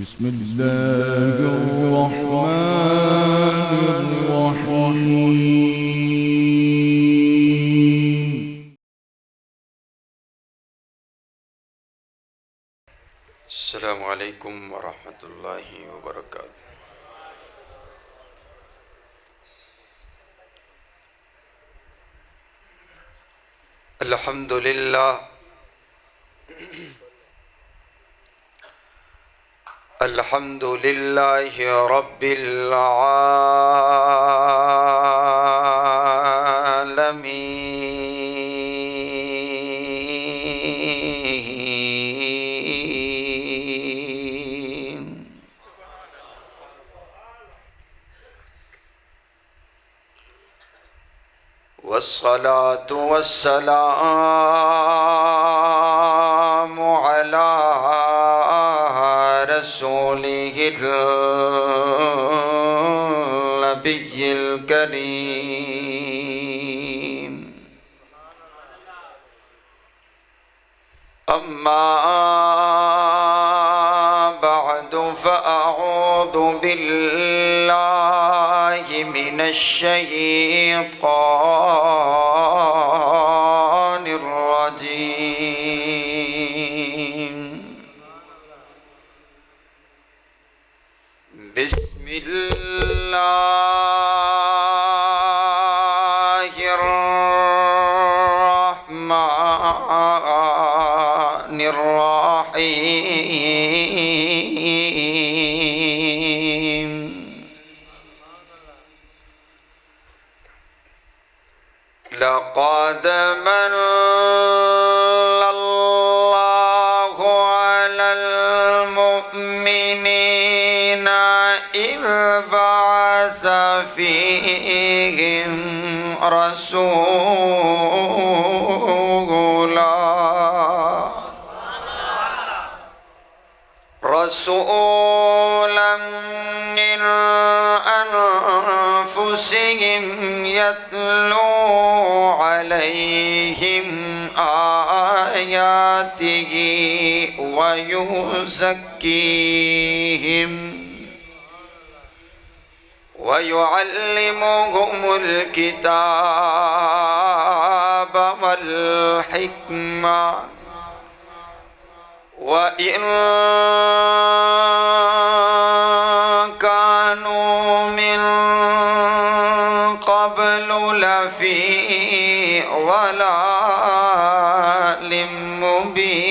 بسم الله الرحمن الرحيم. السلام علیکم ورحمۃ اللہ وبرکاتہ۔ الحمدللہ الحمدللہ رب العالمین۔ والصلاة والسلام على رسوله النبي الكريم، أما بعد فأعوذ بالله من الشيطان الرجيم، بسم الله الرحمن الرحيم۔ لقد من الله على المؤمنين إذ بعث فيهم رسولا من أنفسهم يتلو عليهم آياته ويعلمهم الكتاب والحكمة وإن كانوا من قبل لفي ضلال مبين۔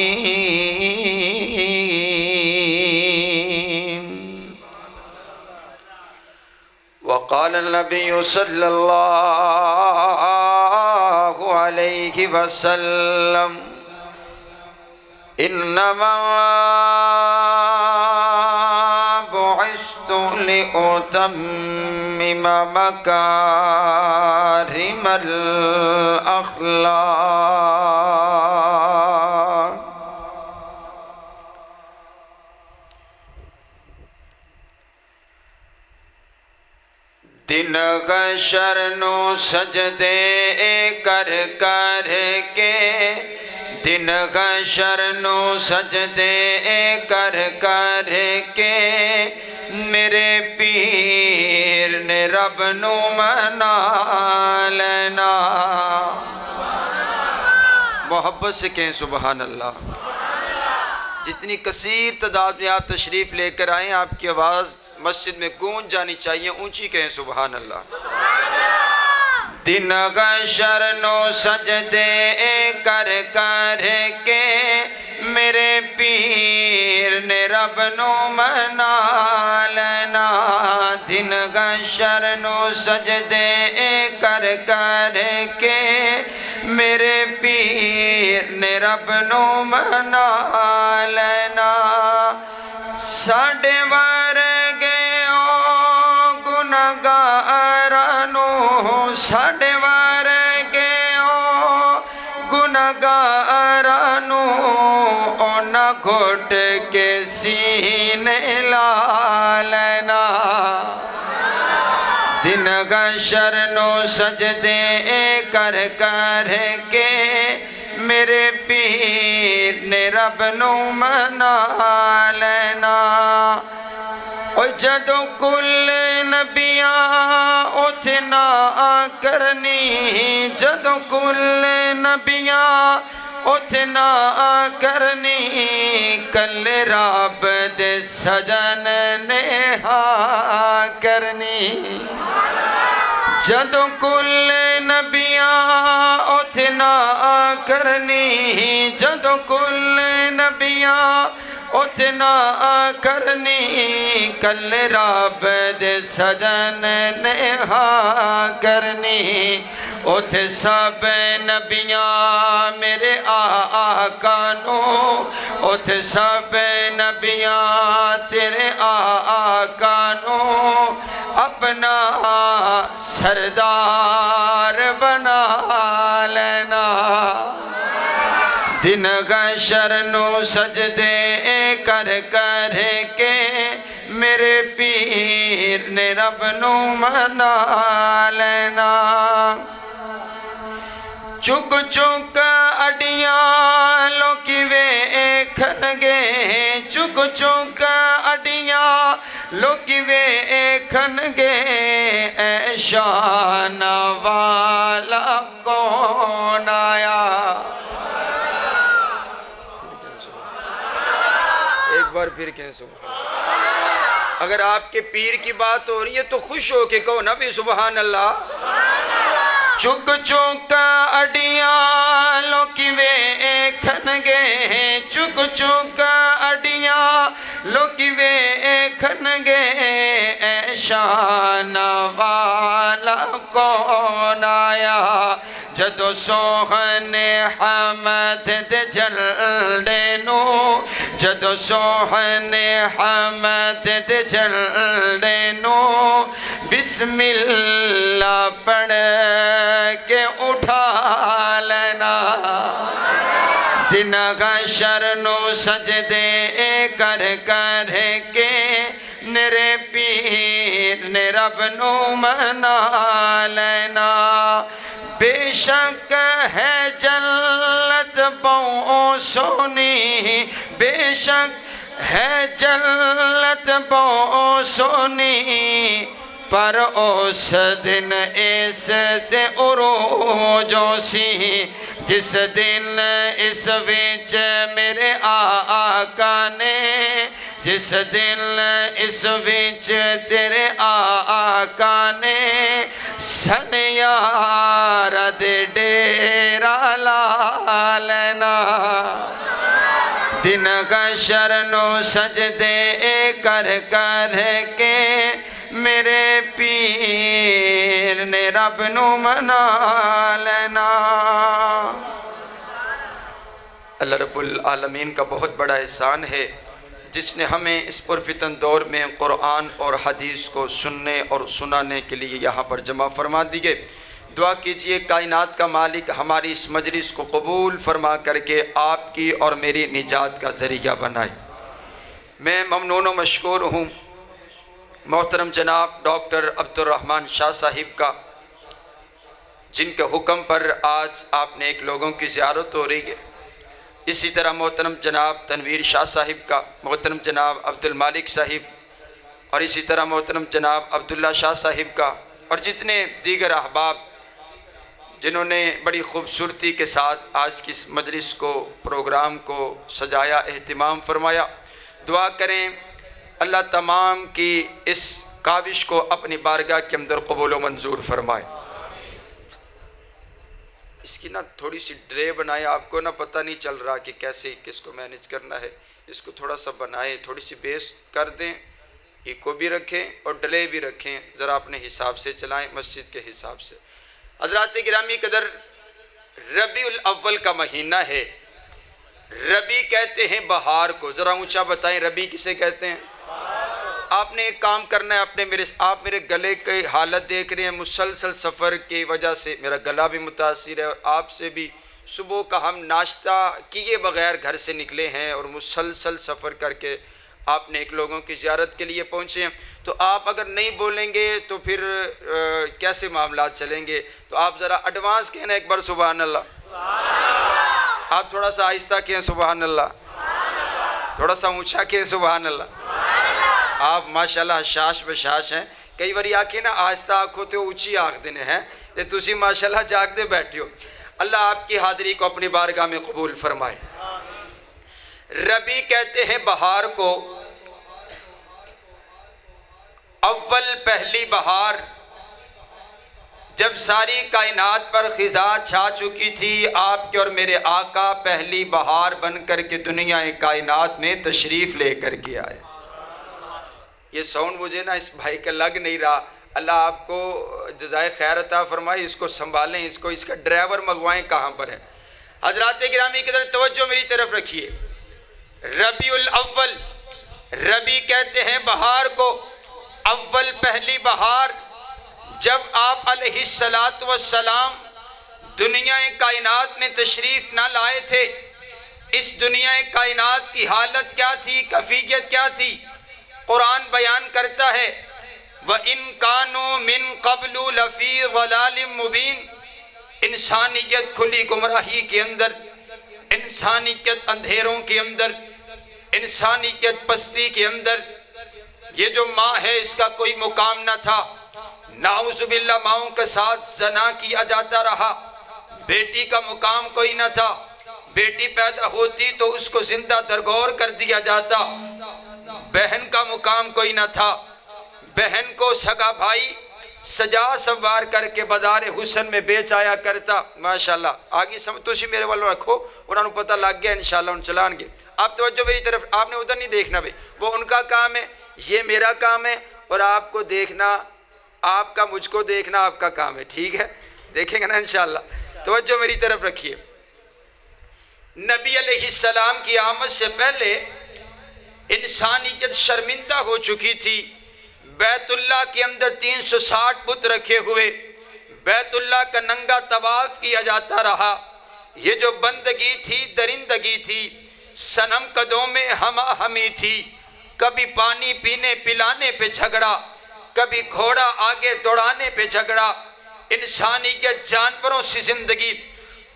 وقال النبي صلى الله عليه وسلم: إنما بعثت لأتمم مكارم الأخلاق۔ دن حشر نو سجدے کر کر کے، دن حشر نو سجدے کر کر کے، میرے پیر نے رب نو منا لینا۔ محبت سے کہیں سبحان اللہ۔ جتنی کثیر تعداد میں آپ تشریف لے کر آئیں، آپ کی آواز مسجد میں گونج جانی چاہیے، اونچی کہیں سبحان اللہ۔ دن حشر نو سجدے کر کر کے، میرے پیر نے رب نو منا لینا۔ دن حشر نو سجدے کر کر کے، میرے پیر نے رب نو منا لینا۔ ساڈے ورگے گناہگارانو، ساڈے ورگے گناہگارانو، اونا گھٹ کے سینے لا لینا۔ دن حشر نو سجدے کر کر کے، میرے پیر نے رب نو منا لینا۔ او جدوں کل نبیاں اوتھے نہ کرنی جدوں کل نبیاں اوتھے نہ کرنی کل رب دے سجن نے ہاں کرنی جدوں کل نبیاں اوتھے نہ کرنی جدوں کل نبیاں اوتھے نہ کرنی کل رب دے سجن نے ہاں کرنی اوتھے سب نبیاں میرے آقا نو اوتھے سب نبیاں تیرے آقا نو اپنا سردار بنا لینا دن حشر نو سجدے کر کر کے میرے پیر نے رب نو منا لینا چک چک اڈیاں لوکی ویکھن گے چک چک اڈیاں لوکی ویکھن گے اے شان والا کون آیا ایک بار پھر کہیں سبحان اللہ اگر آپ کے پیر کی بات ہو رہی ہے تو خوش ہو کے کہو نا بھی سبحان اللہ چک چک اڈیاں لوکی ویکھن گے چک چک اڈیاں لوکی ویکھن گے اے شان والا کون آیا جدو سوہن حمد دے جلدے نو جدو سوہن حمد دے جلدے نو بسم اللہ پڑھ کے اٹھا لینا دن حشر نو سجدے کر کر کے میرے پیر نے رب نو منا لینا بے شک ہے جنت بہت سونی بے شک ہے جنت بہت سونی پر اس دن اس تے عروجوں سی جس دن اس وچ میرے آقا نے جس دن اس وچ تیرے آقا نے سنیار دے ڈیرا لا لینا دن حشر نو سجدے کر کر کے میرے پیر نے رب نو منا لینا اللہ رب العالمین کا بہت بڑا احسان ہے جس نے ہمیں اس پرفتن دور میں قرآن اور حدیث کو سننے اور سنانے کے لیے یہاں پر جمع فرما دیے دعا کیجئے کائنات کا مالک ہماری اس مجلس کو قبول فرما کر کے آپ کی اور میری نجات کا ذریعہ بنائے میں ممنون و مشکور ہوں محترم جناب ڈاکٹر عبد الرحمن شاہ صاحب کا جن کے حکم پر آج آپ نے ایک لوگوں کی زیارت ہو رہی ہے اسی طرح محترم جناب تنویر شاہ صاحب کا محترم جناب عبد المالک صاحب اور اسی طرح محترم جناب عبداللہ شاہ صاحب کا اور جتنے دیگر احباب جنہوں نے بڑی خوبصورتی کے ساتھ آج کی اس مجلس کو پروگرام کو سجایا اہتمام فرمایا دعا کریں اللہ تمام کی اس کاوش کو اپنی بارگاہ کے اندر قبول و منظور فرمائے اس کی نا تھوڑی سی ڈرے بنائے آپ کو نا پتہ نہیں چل رہا کہ کیسے کس کو مینیج کرنا ہے اس کو تھوڑا سا بنائیں تھوڑی سی بیس کر دیں ایکو بھی رکھیں اور ڈلے بھی رکھیں ذرا اپنے حساب سے چلائیں مسجد کے حساب سے حضرات گرامی قدر ربیع الاول کا مہینہ ہے ربیع کہتے ہیں بہار کو ذرا اونچا بتائیں ربیع کسے کہتے ہیں آپ نے ایک کام کرنا ہے آپ میرے گلے کی حالت دیکھ رہے ہیں مسلسل سفر کی وجہ سے میرا گلا بھی متاثر ہے اور آپ سے بھی صبح کا ہم ناشتہ کیے بغیر گھر سے نکلے ہیں اور مسلسل سفر کر کے آپ نے ایک لوگوں کی زیارت کے لیے پہنچے ہیں تو آپ اگر نہیں بولیں گے تو پھر کیسے معاملات چلیں گے تو آپ ذرا ایڈوانس کہنا ایک بار سبحان اللہ آپ تھوڑا سا آہستہ کہیں سبحان اللہ تھوڑا سا اونچا کہیں سبحان اللہ آپ ماشاءاللہ حشاش بشاش ہیں. کئی باری آکھے نا آہستہ آنکھوں تے اونچی آنکھ دینے ہیں تے تسی ماشاءاللہ جاگ دے بیٹھے ہو. اللہ آپ کی حاضری کو اپنی بارگاہ میں قبول فرمائے. ربی کہتے ہیں بہار کو، اول پہلی بہار. جب ساری کائنات پر خزاں چھا چکی تھی، آپ کے اور میرے آقا پہلی بہار بن کر کے دنیا کائنات میں تشریف لے کر کے آئے. یہ ساؤنڈ مجھے نا اس بھائی کا لگ نہیں رہا. اللہ آپ کو جزائے خیر عطا فرمائے. اس کو سنبھالیں، اس کا ڈرائیور منگوائیں کہاں پر ہے. حضرات گرامی کی طرف توجہ میری طرف رکھیے. ربیع الاول، ربی کہتے ہیں بہار کو، اول پہلی بہار. جب آپ علیہ السلام دنیا کائنات میں تشریف نہ لائے تھے، اس دنیا کائنات کی حالت کیا تھی، کیفیت کیا تھی؟ قرآن بیان کرتا ہے وَإِن كَانُوا مِن قَبْلُ لَفِي ضَلَالٍ مُبِينٍ. انسانیت کھلی گمراہی کے اندر، انسانیت اندھیروں کے اندر، انسانیت پستی کے اندر. یہ جو ماں ہے اس کا کوئی مقام نہ تھا. نعوذ باللہ ماؤں کے ساتھ زنا کیا جاتا رہا. بیٹی کا مقام کوئی نہ تھا. بیٹی پیدا ہوتی تو اس کو زندہ درگور کر دیا جاتا. بہن کا مقام کوئی نہ تھا. بہن کو سگا بھائی سجا سوار کر کے بازار حسن میں بیچ آیا کرتا. ماشاءاللہ آگے سمجھ تو میرے والوں رکھو، انہوں نے پتہ لگ گیا انشاءاللہ ان چلان گے. آپ توجہ میری طرف، آپ نے ادھر نہیں دیکھنا بھائی. وہ ان کا کام ہے، یہ میرا کام ہے، اور آپ کو دیکھنا، آپ کا مجھ کو دیکھنا آپ کا کام ہے. ٹھیک ہے، دیکھیں گے نا انشاءاللہ. توجہ میری طرف رکھیے. نبی علیہ السلام کی آمد سے پہلے انسانیت شرمندہ ہو چکی تھی. بیت اللہ کے اندر 360 بت رکھے ہوئے، بیت اللہ کا ننگا طواف کیا جاتا رہا. یہ جو بندگی تھی درندگی تھی، صنم قدوں میں ہما ہمی تھی. کبھی پانی پینے پلانے پہ جھگڑا، کبھی گھوڑا آگے دوڑانے پہ جھگڑا. انسانیت جانوروں سے زندگی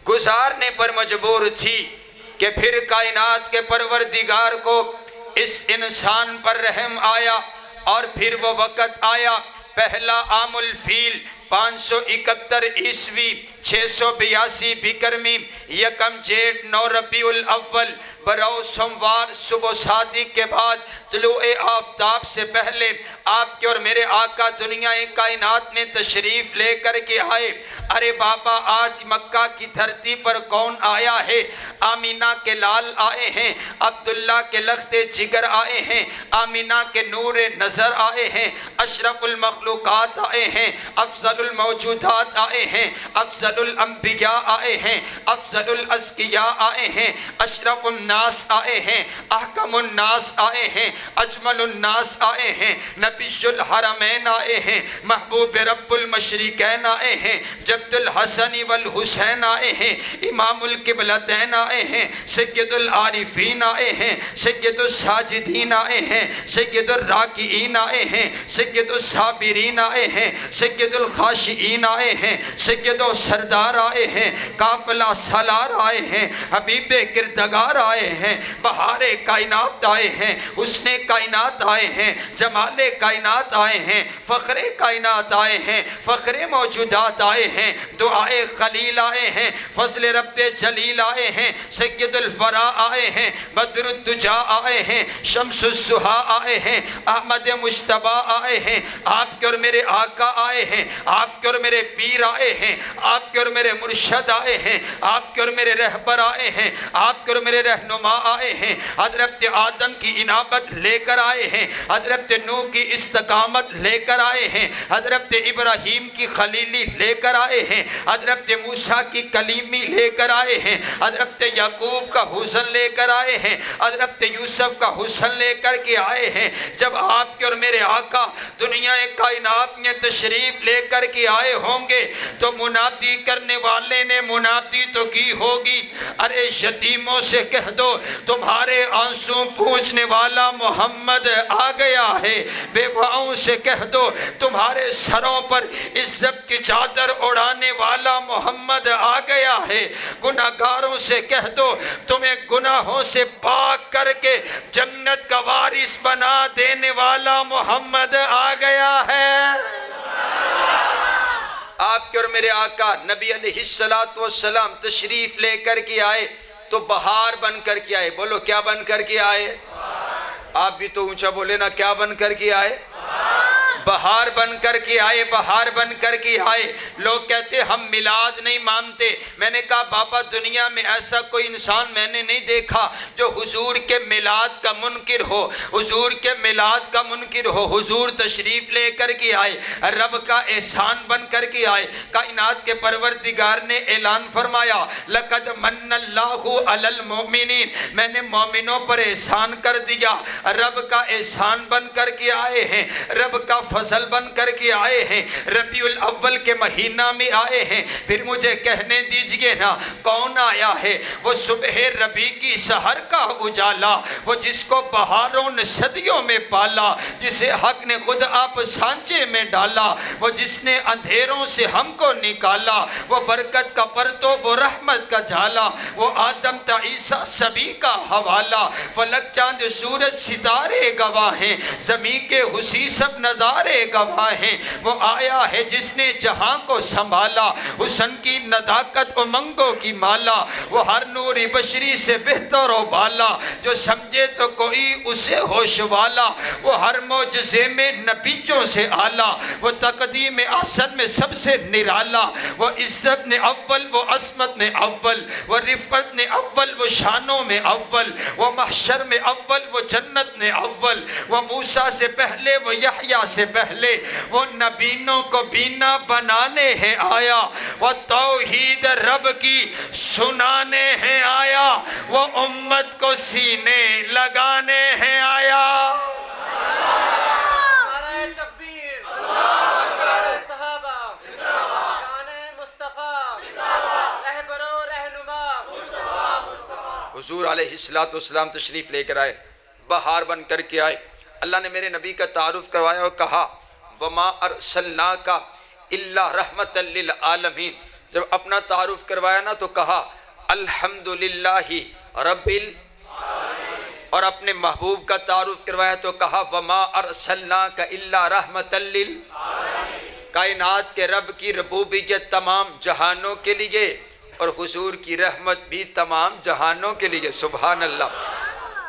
گزارنے پر مجبور تھی کہ پھر کائنات کے پروردگار کو اس انسان پر رحم آیا. اور پھر وہ وقت آیا، پہلا عام الفیل 571 عیسوی 682 بکرمی، یکم جیٹھ 9 ربیع الاول برو سوموار صبح صادق کے بعد طلوع آفتاب سے پہلے آپ کے اور میرے آقا دنیا کائنات میں تشریف لے کر کے آئے. ارے بابا آج مکہ کی دھرتی پر کون آیا ہے؟ آمینہ کے لال آئے ہیں، عبداللہ کے لخت جگر آئے ہیں، آمینہ کے نور نظر آئے ہیں، اشرف المخلوقات آئے ہیں، افضل الموجودات آئے ہیں، افضل الانبیاء آئے ہیں، افضل الازکیاء آئے ہیں، اشرف الناس آئے ہیں، احکم الناس آئے ہیں، اجمل الناس آئے ہیں، نبی الحرمین آئے ہیں، محبوب رب المشرقین آئے ہیں، جبد الحسن والحسین آئے ہیں، امام القبلتین آئے ہیں، سید العارفین آئے ہیں، سید الساجدین آئے ہیں، سید الراکعین آئے ہیں، سید الصابرین آئے ہیں، سید الخاشعین آئے ہیں، سید و سردار آئے ہیں، قافلہ سالار آئے ہیں، حبیب کردگار آئے ہیں، بہار کائنات آئے ہیں، حسن کائنات آئے ہیں، جمال کائنات آئے ہیں، فخر کائنات آئے ہیں، فخر موجودات آئے ہیں، دعائے خلیل آئے ہیں، فضل رب جلیل آئے ہیں، سید الورا آئے ہیں، بدر الدجا آئے ہیں، شمس الضحیٰ آئے ہیں، احمد مجتبیٰ آئے ہیں. آپ کے اور میرے آقا آئے ہیں، آپ کے اور میرے پیر آئے ہیں، آپ کے اور میرے مرشد آئے ہیں، آپ کے اور میرے رہبر آئے ہیں، آپ کے اور میرے رہنما آئے ہیں. حضرت آدم کی انابت لے کر آئے ہیں، حضرت نوح کی استقامت لے کر آئے ہیں، حضرت ابراہیم کی خلیلی لے کر آئے ہیں، حضرت موسیٰ کی کلیمی لے کر آئے ہیں، حضرت یعقوب کا حسن لے کر آئے ہیں، حضرت یوسف کا حسن لے کر کے آئے ہیں. جب آپ کے اور میرے آقا دنیا کائنات میں تشریف لے کر کر کے آئے ہوں گے تو منادی کرنے والے نے منادی تو کی ہوگی، ارے یتیموں سے کہہ دو تمہارے آنسو پوچھنے والا محمد آ گیا ہے، بیواؤں سے کہہ دو تمہارے سروں پر عزت کی چادر اڑانے والا محمد آ گیا ہے، گناہگاروں سے کہہ دو تمہیں گناہوں سے پاک کر کے جنت کا وارث بنا دینے والا محمد آ گیا ہے۔ آپ کے اور میرے آقا نبی علیہ السلام تشریف لے کر کے آئے تو بہار بن کر کے آئے، بولو کیا بن کر کے آئے؟ آپ بھی تو اونچا بولے نا، کیا بن کر کے آئے؟ بہار بن کر کے آئے، بہار بن کر کے آئے۔ لوگ کہتے ہم میلاد نہیں مانتے، میں نے کہا بابا دنیا میں ایسا کوئی انسان میں نے نہیں دیکھا جو حضور کے میلاد کا منکر ہو، حضور کے میلاد کا منکر ہو۔ حضور تشریف لے کر کے آئے، رب کا احسان بن کر کے آئے۔ کائنات کے پروردگار نے اعلان فرمایا لقد من اللہ علی المؤمنین، میں نے مومنوں پر احسان کر دیا، رب کا احسان بن کر کے آئے ہیں، رب کا فضل بن کر کے آئے ہیں، ربیع الاول کے مہینہ میں آئے ہیں۔ پھر مجھے کہنے دیجئے نا کون آیا ہے؟ وہ صبح ربیع کی سحر کا اجالا، وہ جس کو بہاروں نے صدیوں میں پالا، جسے حق نے خود آپ سانچے میں ڈالا، وہ جس نے اندھیروں سے ہم کو نکالا، وہ برکت کا پرتو، وہ رحمت کا جھالا، وہ آدم تا عیسیٰ سبھی کا حوالہ، فلک چاند سورج ستارے گواہ ہیں، زمین کے حسی سب نظارے گواہ ہیں۔ وہ آیا ہے جس نے جہاں کو سنبھالا، حسن کی نداکت امنگوں کی مالا، وہ ہر نور بشری سے بہتر و بالا، جو سمجھے تو کوئی اسے ہوش والا، وہ ہر معجزے میں نبیوں سے اعلیٰ، وہ تقدیم احسن میں سب سے نرالا، وہ عزت نے اول، وہ عظمت نے اول، وہ رفت نے اول، وہ شانوں میں اول، وہ محشر میں اول، وہ جنت نے اول، وہ موسیٰ سے پہلے، وہ یحییٰ سے پہلے، وہ نبینوں کو بینا بنانے ہیں آیا، وہ توحید رب کی سنانے ہیں آیا، وہ امت کو سینے لگانے ہیں آیا۔ نعرہ تکبیر، نعرہ صحابہ، شان مصطفیٰ، رہبر و رہنما۔ حضور علیہ السلام تشریف لے کر آئے، بہار بن کر کے آئے۔ اللہ نے میرے نبی کا تعارف کروایا اور کہا وَمَا أَرْسَلْنَاكَ إِلَّا رَحْمَةً لِلْعَالَمِينَ۔ جب اپنا تعارف کروایا نا تو کہا الحمدللہ رب العالمین، اور اپنے محبوب کا تعارف کروایا تو کہا وَمَا أَرْسَلْنَاكَ إِلَّا رَحْمَةً لِلْعَالَمِينَ۔ کائنات کے رب کی ربوبیت تمام جہانوں کے لیے اور حضور کی رحمت بھی تمام جہانوں کے لیے۔ سبحان اللہ۔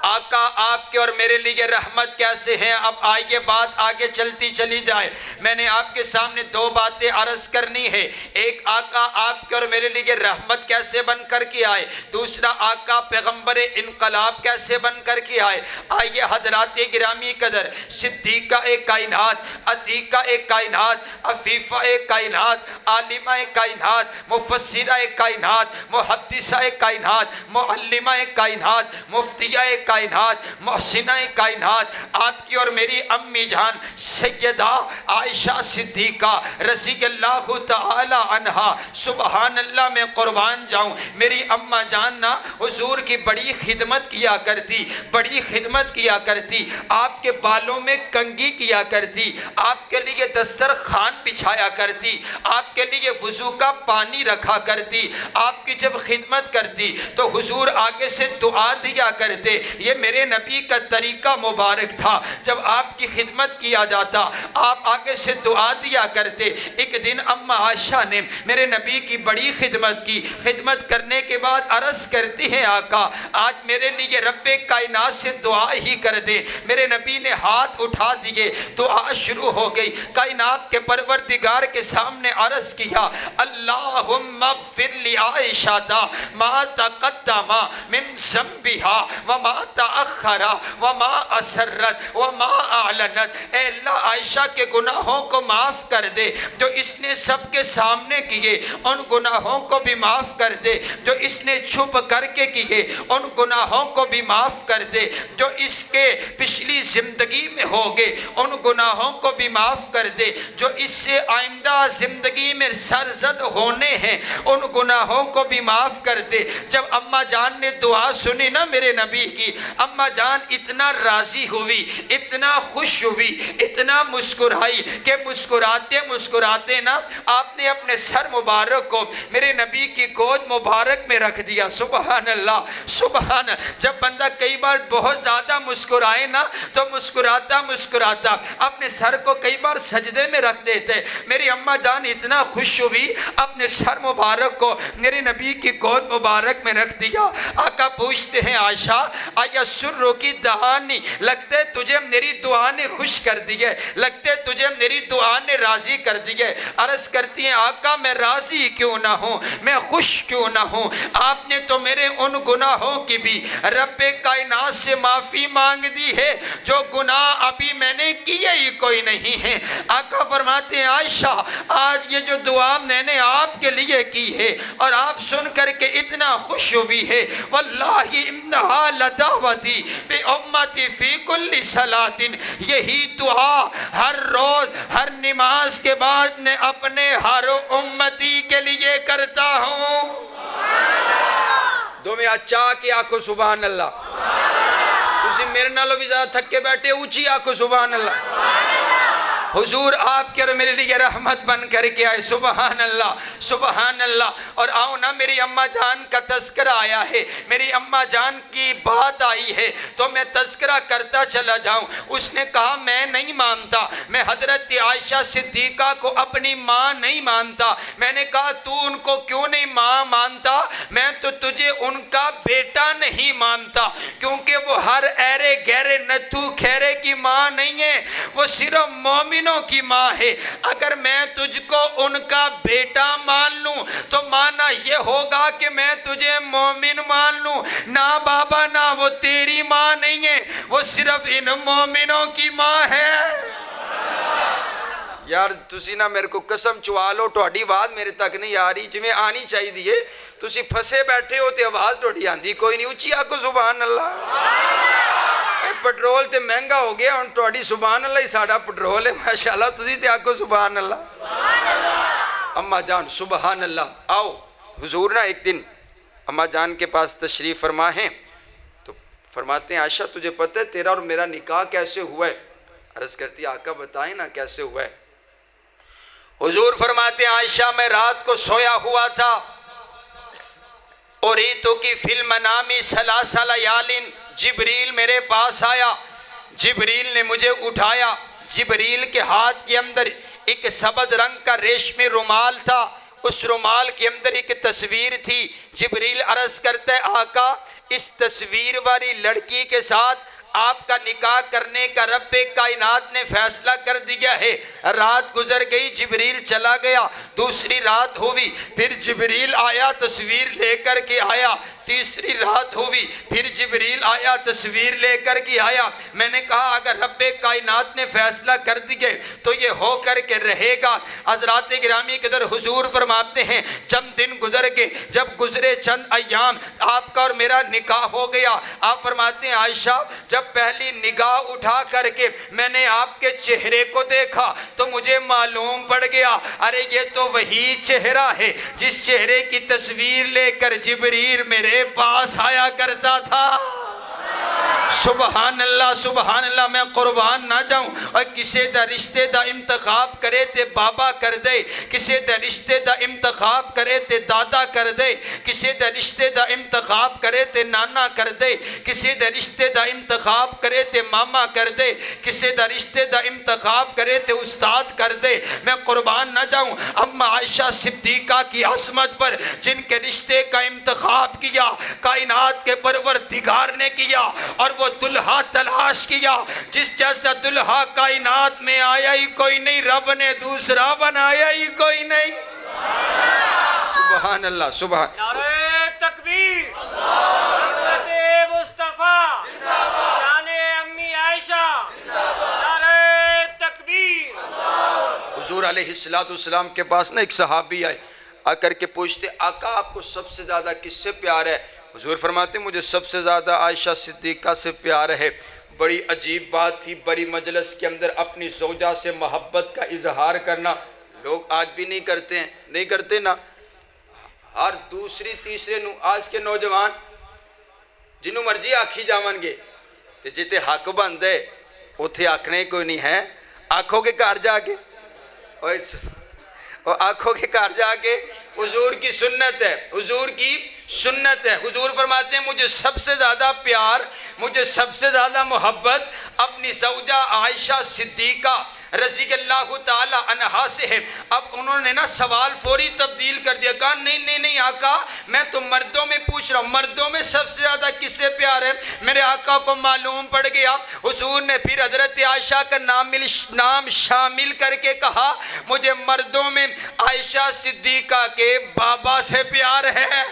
آقا آپ کے اور میرے لیے رحمت کیسے ہیں؟ اب آئیے بات آگے چلتی چلی جائے۔ میں نے آپ کے سامنے دو باتیں عرض کرنی ہے، ایک آقا آپ کے اور میرے لیے رحمت کیسے بن کر کے آئے، دوسرا آقا پیغمبر انقلاب کیسے بن کر کے آئے۔ آئیے حضرات گرامی قدر، صدیقہ کائنات، عتیقہ کائنات، عفیفہ کائنات، عالمہ کائنات، مفسرہ کائنات، محدثہ کائنات، معلمہ کائنات، مفتیہ کائنات، محسنہ کائنات، آپ کی اور میری امی جان سیدہ عائشہ صدیقہ رضی اللہ تعالی عنہا، سبحان اللہ میں قربان جاؤں۔ میری اماں جان نا حضور کی بڑی خدمت کیا کرتی، بڑی خدمت کیا کرتی، آپ کے بالوں میں کنگھی کیا کرتی، آپ کے لیے دسترخوان بچھایا کرتی، آپ کے لیے وضو کا پانی رکھا کرتی، آپ کی جب خدمت کرتی تو حضور آگے سے دعا دیا کرتے۔ یہ میرے نبی کا طریقہ مبارک تھا، جب آپ کی خدمت کیا جاتا آپ آگے سے دعا دیا کرتے۔ ایک دن اماں عائشہ نے میرے نبی کی بڑی خدمت کی، خدمت کرنے کے بعد عرض کرتی ہیں آقا آج میرے لیے رب کائنات سے دعا ہی کر دے۔ میرے نبی نے ہاتھ اٹھا دیے، دعا شروع ہو گئی، کائنات کے پروردگار کے سامنے عرض کیا اللہم اغفر لعائشہ ما تقدم من ذنبها وما تأخر وما اسرت وما اعلنت۔ اے اللہ عائشہ عائشہ کے گناہوں کو معاف کر دے جو اس نے سب کے سامنے کیے، ان گناہوں کو بھی معاف کر دے جو اس نے چھپ کر کے کیے، ان گناہوں کو بھی معاف کر دے جو اس کے پچھلی زندگی میں ہوگے، ان گناہوں کو بھی معاف کر دے جو اس سے آئندہ زندگی میں سرزد ہونے ہیں، ان گناہوں کو بھی معاف کر دے۔ جب اماں جان نے دعا سنی نا میرے نبی کی، اماں جان اتنا راضی ہوئی، اتنا خوش ہوئی، اتنا مسکرائی کہ مسکراتے مسکراتے نا آپ نے اپنے سر مبارک کو میرے نبی کی گود مبارک میں رکھ دیا۔ سبحان اللہ، سبحان۔ جب بندہ کئی بار بہت زیادہ مسکرائے نا تو مسکراتا مسکراتا اپنے سر کو کئی بار سجدے میں رکھ دیتے۔ میری اماں جان اتنا خوش ہوئی، اپنے سر مبارک کو میرے نبی کی گود مبارک میں رکھ دیا۔ آقا پوچھتے ہیں عائشہ آیا سرو کی دہانی، لگتے تجھے میری دعا نے خوش کر دیے، لگتے تجھے میری دعا نے راضی کر دیے۔ عرض کرتی ہیں آقا میں راضی کیوں نہ ہوں، میں خوش کیوں نہ ہوں، آپ نے تو میرے ان گناہوں کی بھی رب کائنات سے معافی مانگ دی ہے جو گناہ ابھی میں نے کیے ہی کوئی نہیں ہے۔ آقا فرماتے ہیں عائشہ آج یہ جو دعا میں نے آپ کے لیے کی ہے اور آپ سن کر کے اتنا خوش ہوئی ہے، واللہ انہا لدعوتی بی امتی فی کل صلاۃ، یہی دعا ہر روز ہر نماز کے بعد میں اپنے ہر امتی کے لیے کرتا ہوں۔ دو میں اچھا کہ آکھو سبحان اللہ۔ تسی میرے نالوں بھی زیادہ تھک کے بیٹھے اونچی آکھو سبحان اللہ۔ حضور آپ کے اور میرے لیے رحمت بن کر کے آئے۔ سبحان اللہ، سبحان اللہ۔ اور آؤ نا میری اماں جان کا تذکرہ آیا ہے، میری اماں جان کی بات آئی ہے تو میں تذکرہ کرتا چلا جاؤں۔ اس نے کہا میں نہیں مانتا، میں حضرت عائشہ صدیقہ کو اپنی ماں نہیں مانتا۔ میں نے کہا تو ان کو کیوں نہیں ماں مانتا؟ میں تو تجھے ان کا بیٹا نہیں مانتا، کیونکہ وہ ہر ایرے گہرے نتھو کھیرے کی ماں نہیں ہے، وہ صرف مومنوں کی ماں ہے۔ اگر میں تجھ کو ان کا بیٹا مان لوں تو مانا یہ ہوگا کہ میں تجھے مومن مان لوں۔ نہ بابا نہ وہ تیری ماں نہیں ہے، وہ صرف ان مومنوں کی ماں ہے۔ یار تسی نہ میرے کو قسم چوا لو تہاڈی آواز میرے تک نہیں آ رہی جویں آنی چاہیے دیئے، تسی پھسے بیٹھے ہو تے آواز تہاڈی آندی کوئی نہیں، اونچی آکھو سبحان اللہ۔ پٹرول تے مہنگا ہو گیا ہن تہاڈی سبحان اللہ ہی ساڈا پٹرول ہے، ماشاءاللہ تسی تے آکھو سبحان اللہ۔ اماں جان سبحان اللہ۔ آؤ حضور نا ایک دن اماں جان کے پاس تشریف فرما ہیں تو فرماتے ہیں عائشہ تجھے پتہ ہے تیرا اور میرا نکاح کیسے ہوا ہے؟ عرض کرتی آقا بتائیں نا کیسے ہوا ہے؟ حضور فرماتے ہیں عائشہ میں رات کو سویا ہوا تھا، اوریتو کی فی المنام ثلاث لیال، جبریل میرے پاس آیا، جبریل نے مجھے اٹھایا، جبریل کے ہاتھ کے اندر ایک سبز رنگ کا ریشمی رومال تھا، اس رومال کے اندر ایک تصویر تھی۔ جبریل عرض کرتا ہے آقا اس تصویر والی لڑکی کے ساتھ آپ کا نکاح کرنے کا رب کائنات نے فیصلہ کر دیا ہے۔ رات گزر گئی، جبریل چلا گیا، دوسری رات ہوئی، پھر جبریل آیا تصویر لے کر کے آیا، تیسری رات ہوئی، پھر جبریل آیا تصویر لے کر کے آیا۔ میں نے کہا اگر رب کائنات نے فیصلہ کر دیے تو یہ ہو کر کے رہے گا۔ حضرات گرامی قدر حضور فرماتے ہیں چند دن گزر گئے، جب گزرے چند ایام آپ کا اور میرا نکاح ہو گیا۔ آپ فرماتے ہیں عائشہ جب پہلی نگاہ اٹھا کر کے میں نے آپ کے چہرے کو دیکھا تو مجھے معلوم پڑ گیا ارے یہ تو وہی چہرہ ہے جس چہرے کی تصویر لے کر جبریل میرے پاس آیا کرتا تھا۔ سبحان اللہ، سبحان اللہ۔ میں قربان نہ جاؤں اور کسی دا رشتے دا انتخاب کرے تے بابا کر دے، کسی دا رشتے دا انتخاب کرے تے دادا کر دے، کسی دا رشتے دا انتخاب کرے تے نانا کر دے، کسی دا رشتے دا انتخاب کرے تے ماما کر دے، کسی دا رشتے دا انتخاب کرے تے استاد کر دے۔ میں قربان نہ جاؤں اما عائشہ صدیقہ کی عصمت پر جن کے رشتے کا انتخاب کیا کائنات کے پروردگار نے کیا، اور وہ دلہا تلاش کیا جس جیسا دلہا کائنات میں آیا ہی کوئی نہیں، رب نے دوسرا بنایا ہی کوئی نہیں۔ سبحان اللہ، سبحان نعرہ تکبیر، حضرت مصطفیٰ، شان امی عائشہ، نعرہ تکبیر، علیہ السلام کے پاس نا ایک صحابی آئے، آ کر کے پوچھتے آقا آپ کو سب سے زیادہ کس سے پیار ہے؟ حضور فرماتے مجھے سب سے زیادہ عائشہ صدیقہ سے پیار ہے۔ بڑی عجیب بات تھی، بڑی مجلس کے اندر اپنی زوجہ سے محبت کا اظہار کرنا لوگ آج بھی نہیں کرتے ہیں، نہیں کرتے نا۔ ہر دوسری تیسرے آج کے نوجوان جنہوں مرضی آکھی جاون گے تے جتے حق بند ہے اتھے آکھنے کوئی نہیں ہے۔ آنکھوں کے گھر جا کے اور آنکھوں کے گھر جا کے حضور کی سنت ہے، حضور کی سنت ہے۔ حضور فرماتے ہیں مجھے سب سے زیادہ پیار، مجھے سب سے زیادہ محبت اپنی زوجہ عائشہ صدیقہ رضی اللہ تعالی عنہا سے ہے۔ اب انہوں نے نا سوال فوری تبدیل کر دیا، کہا نہیں آقا میں تو مردوں میں پوچھ رہا ہوں، مردوں میں سب سے زیادہ کس سے پیار ہے؟ میرے آقا کو معلوم پڑ گیا۔ حضور نے پھر حضرت عائشہ کا نام شامل کر کے کہا مجھے مردوں میں عائشہ صدیقہ کے بابا سے پیار ہے۔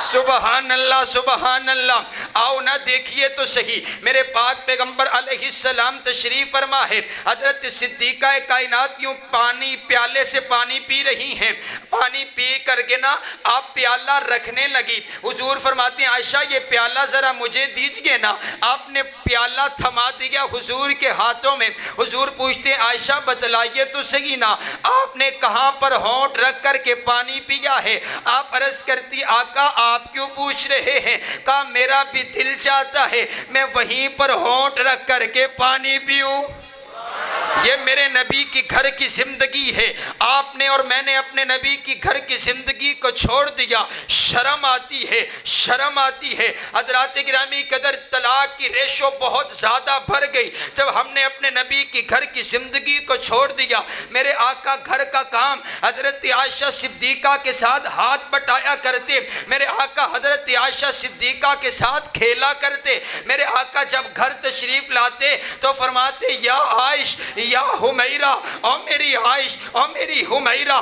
سبحان اللہ سبحان اللہ۔ آؤ نہ دیکھیے تو صحیح، میرے پاک پیغمبر علیہ السلام تشریف فرما ہے، حضرت صدیقہ کائنات یوں پانی پیالے سے پانی پی رہی ہیں، پانی پی کر کے نا آپ پیالہ رکھنے لگی۔ حضور فرماتے ہیں عائشہ یہ پیالہ ذرا مجھے دیجئے نا۔ آپ نے پیالہ تھما دیا حضور کے ہاتھوں میں۔ حضور پوچھتے ہیں عائشہ بتلائیے تو صحیح نا آپ نے کہاں پر ہونٹ رکھ کر کے پانی پیا ہے؟ آپ عرض کرتی آقا آپ کیوں پوچھ رہے ہیں؟ کہا میرا بھی دل چاہتا ہے میں وہیں پر ہونٹ رکھ کر کے پانی پیوں۔ یہ میرے نبی کی گھر کی زندگی ہے، آپ نے اور میں نے اپنے نبی کی گھر کی زندگی کو چھوڑ دیا، شرم آتی ہے، شرم آتی ہے۔ حضرات گرامی قدر طلاق کی ریشو بہت زیادہ بڑھ گئی جب ہم نے اپنے نبی کی گھر کی زندگی کو چھوڑ دیا۔ میرے آقا گھر کا کام حضرت عائشہ صدیقہ کے ساتھ ہاتھ بٹایا کرتے، میرے آقا حضرت عائشہ صدیقہ کے ساتھ کھیلا کرتے۔ میرے آقا جب گھر تشریف لاتے تو فرماتے یا عائش یا حمیرہ، او میری عائش او میری حمیرہ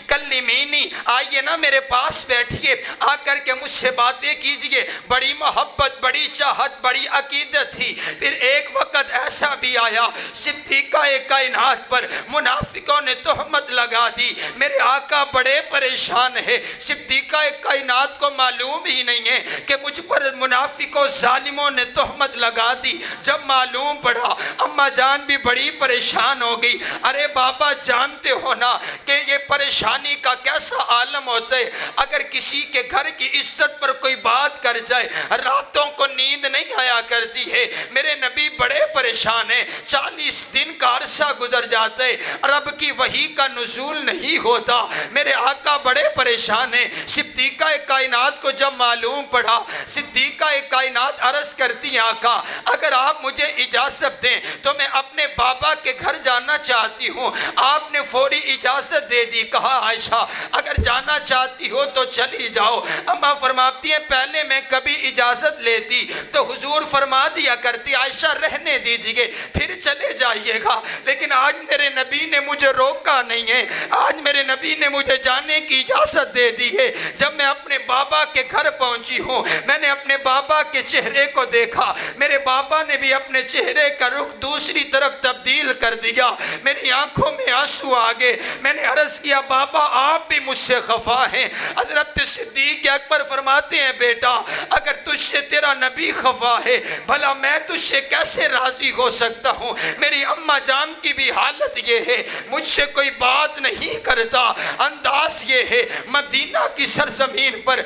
کلمینی آئیے نا میرے پاس بیٹھئے، آ کر کے مجھ سے باتیں کیجئے۔ بڑی محبت بڑی چاہت بڑی عقیدت تھی۔ پھر ایک وقت ایسا بھی آیا صدیقہ کائنات پر منافقوں نے تہمت لگا دی۔ میرے آقا بڑے پریشان ہے، صدیقہ کائنات کو معلوم ہی نہیں ہے کہ مجھ پر منافقوں ظالموں نے تہمت لگا دی۔ جب معلوم پڑا اماں جان بھی بڑی پریشان ہو گئی۔ ارے بابا جانتے ہو نا کہ یہ پریشانی کا کیسا عالم ہوتا ہے، اگر کسی کے گھر کی عزت پر کوئی بات کر جائے راتوں کو نیند نہیں آیا کرتی ہے۔ میرے نبی بڑے پریشان ہیں، 40 دن کا عرصہ گزر جاتا ہے، رب کی وحی کا نزول نہیں ہوتا۔ میرے آقا بڑے پریشان ہیں۔ صدیقہ کائنات کو جب معلوم پڑا، صدیقہ کائنات عرض کرتی آقا اگر آپ مجھے اجازت دیں تو میں اپنے بابا کے گھر جانا چاہتی ہوں۔ آپ نے فوری اجازت دے دی، کہا عائشہ اگر جانا چاہتی ہو تو چلی جاؤ۔ اماں فرماتی ہیں پہلے میں کبھی اجازت لیتی تو حضور فرما دیا کرتی عائشہ رہنے دیجئے پھر چلے جائیے گا، لیکن آج میرے نبی نے مجھے روکا نہیں ہے، آج میرے نبی نے مجھے جانے کی اجازت دے دی ہے۔ جب میں اپنے بابا کے گھر پہنچی ہوں میں نے اپنے بابا کے چہرے کو دیکھا، میرے بابا نے بھی اپنے چہرے کا رخ دوسری طرف تبدیل کر دیا، میری آنکھوں میں آنسو آگے۔ میں نے عرض کیا بابا آپ بھی مجھ سے خفا ہیں؟ حضرت صدیق اکبر فرماتے ہیں بیٹا اگر تجھ سے تیرا نبی خفا ہے بھلا میں تجھ سے کیسے راضی ہو سکتا ہوں؟ میری اماں جان کی بھی حالت یہ ہے، مجھ سے کوئی بات نہیں کرتا۔ انداز یہ ہے مدینہ کی سرزمین پر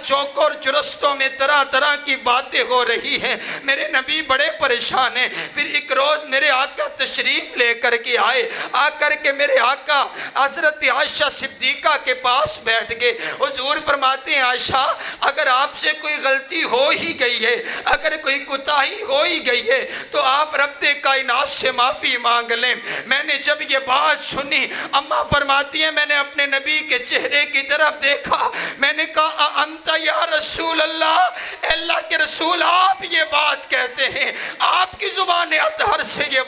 چوک اور چرستوں میں طرح طرح کی باتیں ہو رہی ہیں، میرے نبی بڑے پریشان ہیں۔ پھر ایک روز میرے آقا تشریف لے کر کے آئے، آ کر کے میرے آقا حضرت عائشہ صدیقہ کے پاس بیٹھ گئے۔ حضور فرماتے ہیں عائشہ اگر آپ سے کوئی غلطی ہو ہی گئی ہے، اگر کوئی کوتاہی ہو ہی گئی ہے تو آپ رب کائنات سے معافی مانگ لیں۔ میں نے جب یہ بات سنی اماں فرماتی ہیں میں نے اپنے نبی کے چہرے کی طرف دیکھا، میں نے کہا انت یا رسول اللہ، اللہ کے رسول آپ یہ بات کہتے ہیں، آپ کی زبان اطہر سے یہ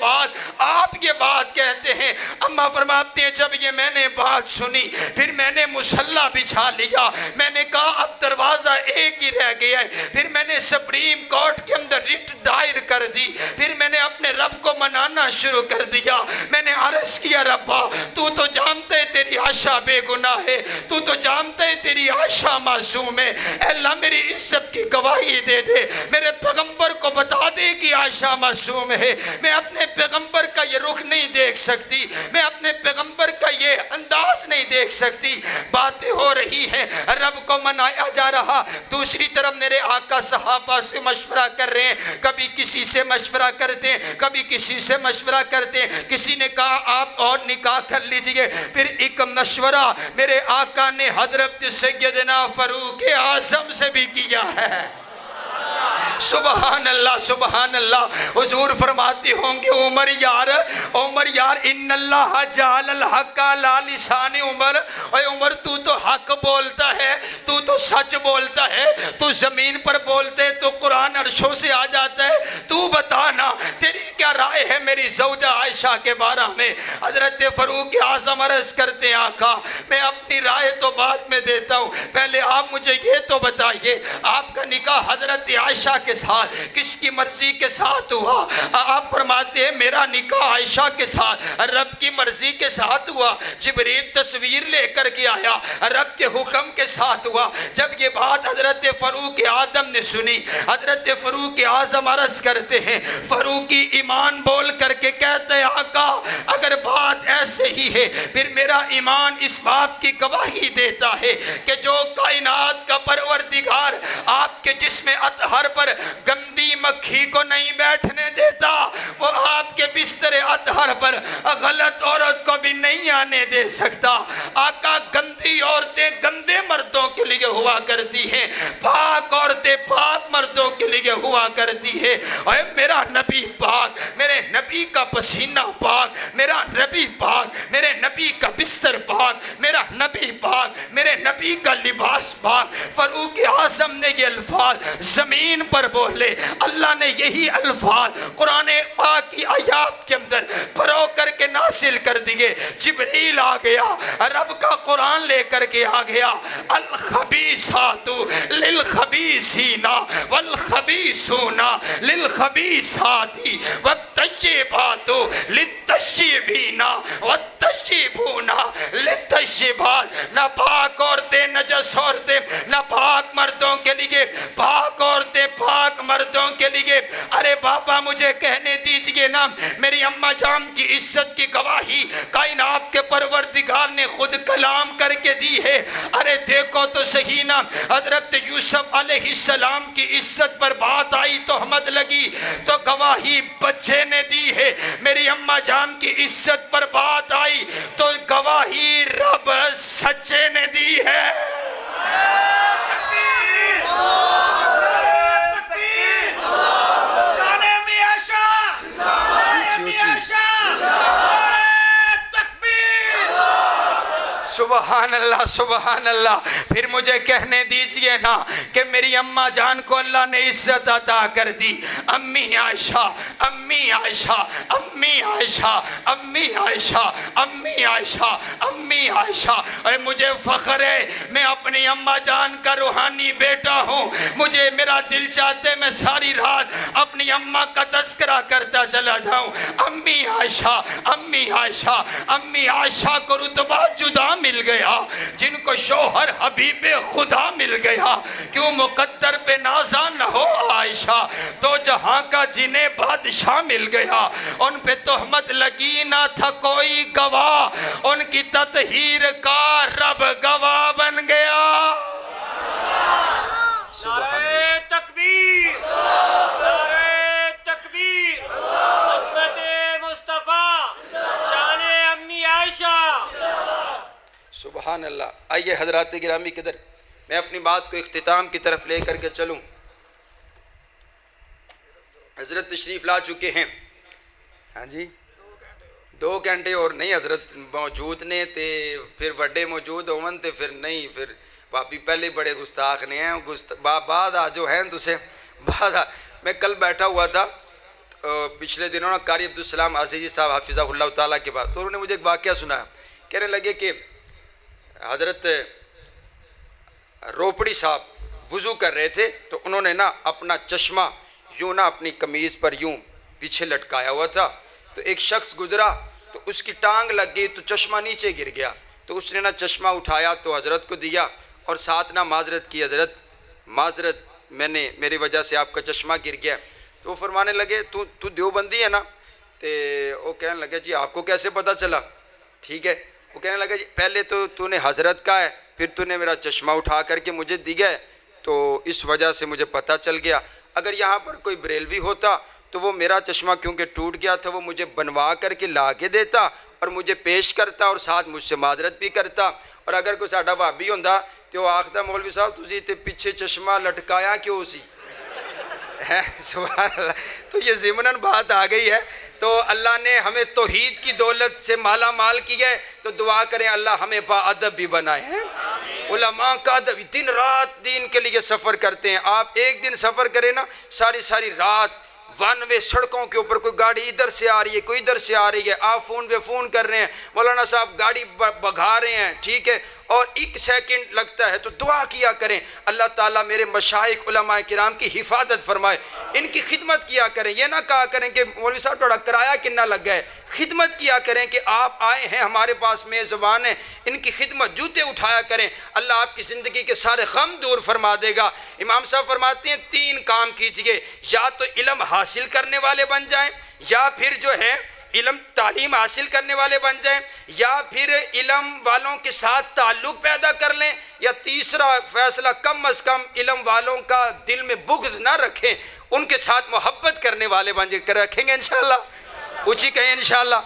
بات کہتے ہیں۔ اماں فرماتے ہیں جب یہ میں نے بات سنی پھر میں نے مصلی بچھا لیا، میں نے کہا اب دروازہ ایک ہی رہ گیا ہے، پھر میں نے سپریم کورٹ کے اندر ریٹ دائر کر دی، پھر میں نے اپنے رب کو منانا رونا شروع کر دیا. میں نے عرض کیا ربا تو جانتا ہے تیری عائشہ بے گناہ ہے, تو جانتا ہے تیری عائشہ معصوم ہے. اے اللہ میری عزت کی گواہی دے دے, میرے پیغمبر کو بتا دے کہ عائشہ معصوم ہے. میں اپنے پیغمبر کا یہ رخ نہیں دیکھ سکتی, میں اپنے پیغمبر کا یہ انداز نہیں دیکھ سکتی. باتیں ہو رہی ہیں, رب کو منایا جا رہا, دوسری طرف میرے آقا صحابہ سے مشورہ کر رہے ہیں. کبھی کسی سے مشورہ کرتے ہیں, کبھی کسی سے مشورہ کرتے ہیں. کسی نے کہا آپ اور نکاح کر لیجئے. پھر ایک مشورہ میرے آقا نے حضرت سیدنا فاروق اعظم سے بھی کیا ہے. سبحان اللہ سبحان اللہ. حضور فرماتے ہوں گے عمر یار ان اللہ جعل الحق علی لسان عمر. اے عمر تو حق بولتا ہے, تو سچ بولتا ہے, تو زمین پر بولتے ہے, تو قرآن عرشوں سے آ جاتا ہے. تو بتانا تیری کیا رائے ہے میری زوجہ عائشہ کے بارے میں. حضرت فاروق اعظم عرض کرتے آقا میں اپنی رائے تو بعد میں دیتا ہوں, پہلے آپ مجھے یہ تو بتائیے آپ کا نکاح حضرت عائشہ کے ساتھ کس کی مرضی کے ساتھ ہوا؟ آپ فرماتے ہیں میرا نکاح عائشہ کے ساتھ رب کی مرضی کے ساتھ ہوا. جبریل تصویر لے کر کے آیا, رب کے حکم کے ساتھ ہوا. جب یہ بات حضرت فاروق اعظم نے سنی, حضرت فاروق اعظم عرض کرتے ہیں, فاروقی ایمان بول کر کے کہتے ہیں آقا اگر بات ایسے ہی ہے پھر میرا ایمان اس بات کی گواہی دیتا ہے کہ جو کائنات کا پروردگار آپ کے جسم اطہر پر گندی مکھی کو نہیں بیٹھنے دیتا, وہ آپ کے بستر اطہر پر غلط عورت کو بھی نہیں آنے دے سکتا. آقا گندی عورتیں گندے مردوں کے لیے ہوا کرتی ہیں, پاک عورتیں پاک مردوں کے لیے ہوا کرتی ہے. اور میرا نبی پاک, میرے نبی کا پسینہ پاک, میرا نبی پاک, میرے نبی کا بستر پاک, میرا نبی پاک, میرے نبی کا لباس پاک. فاروق اعظم نے یہ الفاظ زمین پر بولے. اللہ نے یہی الفاظ قرآن پاک کی آیات کے اندر پرو کر کے نازل کر دیے. جبریل آ گیا, رب کا قرآن لے کر کے آ گیا. الخبیثات للخبیثین والخبیثون للخبیثات والطیبات للطیبین والطیبون للطیبات. نہ پاک عورتیں نجس عورتیں, نہ پاک مردوں کے لیے پاک عورتیں پاک مردوں کے لیے. ارے بابا مجھے کہنے دیجئے نا, میری اماں جان کی عزت کی گواہی کائنات کے پروردگار نے خود کلام کر کے دی ہے. ارے دیکھو تو صحیح نا, حضرت یوسف علیہ السلام کی عزت پر بات آئی تو حمد لگی تو گواہی بچے نے دی ہے. میری اماں جان کی عزت پر بات آئی تو گواہی رب سچے نے دی ہے. سبحان اللہ سبحان اللہ. پھر مجھے کہنے دیجئے نا کہ میری اماں جان کو اللہ نے عزت عطا کر دی. امی عائشہ امی عائشہ امی عائشہ امی عائشہ امی عائشہ امی عائشہ. اور مجھے فخر ہے میں اپنی اماں جان کا روحانی بیٹا ہوں. مجھے میرا دل چاہتے میں ساری رات اپنی اماں کا تذکرہ کرتا چلا جاؤں. امی عائشہ امی عائشہ امی عائشہ کو رتبہ جدا مل گیا جن کو شوہر حبیب خدا مل گیا. کیوں مقدر پہ نازا نہ ہو عائشہ, تو جہاں کا جنہیں بادشاہ مل گیا. ان پہ تہمت لگی نہ تھا کوئی گواہ, ان کی تطہیر کا رب گواہ بن گیا. نعرہ تکبیر, نعرہ تکبیر, عظمت مصطفیٰ, شان امی عائشہ. سبحان اللہ. آئیے حضرات گرامی قدر میں اپنی بات کو اختتام کی طرف لے کر کے چلوں. حضرت تشریف لا چکے ہیں. ہاں جی 2 گھنٹے اور نہیں حضرت موجود نے تے پھر بڑے موجود ہون تے پھر نہیں پھر باپی پہلے بڑے گستاخ نے ہیں بعد جو ہیں تو سے بعد. میں کل بیٹھا ہوا تھا پچھلے دنوں نا قاری عبدالسلام عزیزی صاحب حفظہ اللہ تعالیٰ کے بعد, تو انہوں نے مجھے ایک واقعہ سنایا. کہنے لگے کہ حضرت روپڑی صاحب وضو کر رہے تھے تو انہوں نے نا اپنا چشمہ یوں نا اپنی قمیض پر یوں پیچھے لٹکایا ہوا تھا. تو ایک شخص گزرا تو اس کی ٹانگ لگ گئی تو چشمہ نیچے گر گیا، تو اس نے نہ چشمہ اٹھایا تو حضرت کو دیا اور ساتھ نہ معذرت کی، حضرت معذرت میری وجہ سے آپ کا چشمہ گر گیا۔ تو وہ فرمانے لگے تو دیوبندی ہے نا؟ تو وہ کہنے لگے جی آپ کو کیسے پتہ چلا؟ ٹھیک ہے، وہ کہنے لگا جی پہلے تو نے حضرت کا ہے، پھر تو نے میرا چشمہ اٹھا کر کے مجھے دیا ہے، تو اس وجہ سے مجھے پتہ چل گیا۔ اگر یہاں پر کوئی بریلوی ہوتا تو وہ میرا چشمہ کیونکہ ٹوٹ گیا تھا وہ مجھے بنوا کر کے لا کے دیتا اور مجھے پیش کرتا اور ساتھ مجھ سے معذرت بھی کرتا۔ اور اگر کوئی ساڈا بھابی ہوندا تو وہ آخدا مولوی صاحب تسی تے پیچھے چشمہ لٹکایا کیوں سی؟ سبحان اللہ۔ تو یہ ضمناً بات آ گئی ہے، تو اللہ نے ہمیں توحید کی دولت سے مالا مال کیا ہے، تو دعا کریں اللہ ہمیں با ادب بھی بنائے ہیں۔ علماء کا ادب، دن رات دین کے لیے سفر کرتے ہیں۔ آپ ایک دن سفر کریں نا، ساری رات ون وے سڑکوں کے اوپر کوئی گاڑی ادھر سے آ رہی ہے کوئی ادھر سے آ رہی ہے، آپ فون پہ فون کر رہے ہیں، مولانا صاحب گاڑی بگھا رہے ہیں، ٹھیک ہے، اور ایک سیکنڈ لگتا ہے، تو دعا کیا کریں اللہ تعالیٰ میرے مشائخ علماء کرام کی حفاظت فرمائے، ان کی خدمت کیا کریں۔ یہ نہ کہا کریں کہ مولوی صاحب تھوڑا کرایہ کتنا لگ گئے، خدمت کیا کریں کہ آپ آئے ہیں ہمارے پاس میزبان ہیں، ان کی خدمت، جوتے اٹھایا کریں، اللہ آپ کی زندگی کے سارے غم دور فرما دے گا۔ امام صاحب فرماتے ہیں 3 کام کیجئے، یا تو علم حاصل کرنے والے بن جائیں، یا پھر جو ہے علم تعلیم حاصل کرنے والے بن جائیں، یا پھر علم والوں کے ساتھ تعلق پیدا کر لیں، یا تیسرا فیصلہ کم از کم علم والوں کا دل میں بغض نہ رکھیں، ان کے ساتھ محبت کرنے والے بن جائیں۔ رکھیں گے انشاءاللہ؟ اونچی کہیں انشاءاللہ؟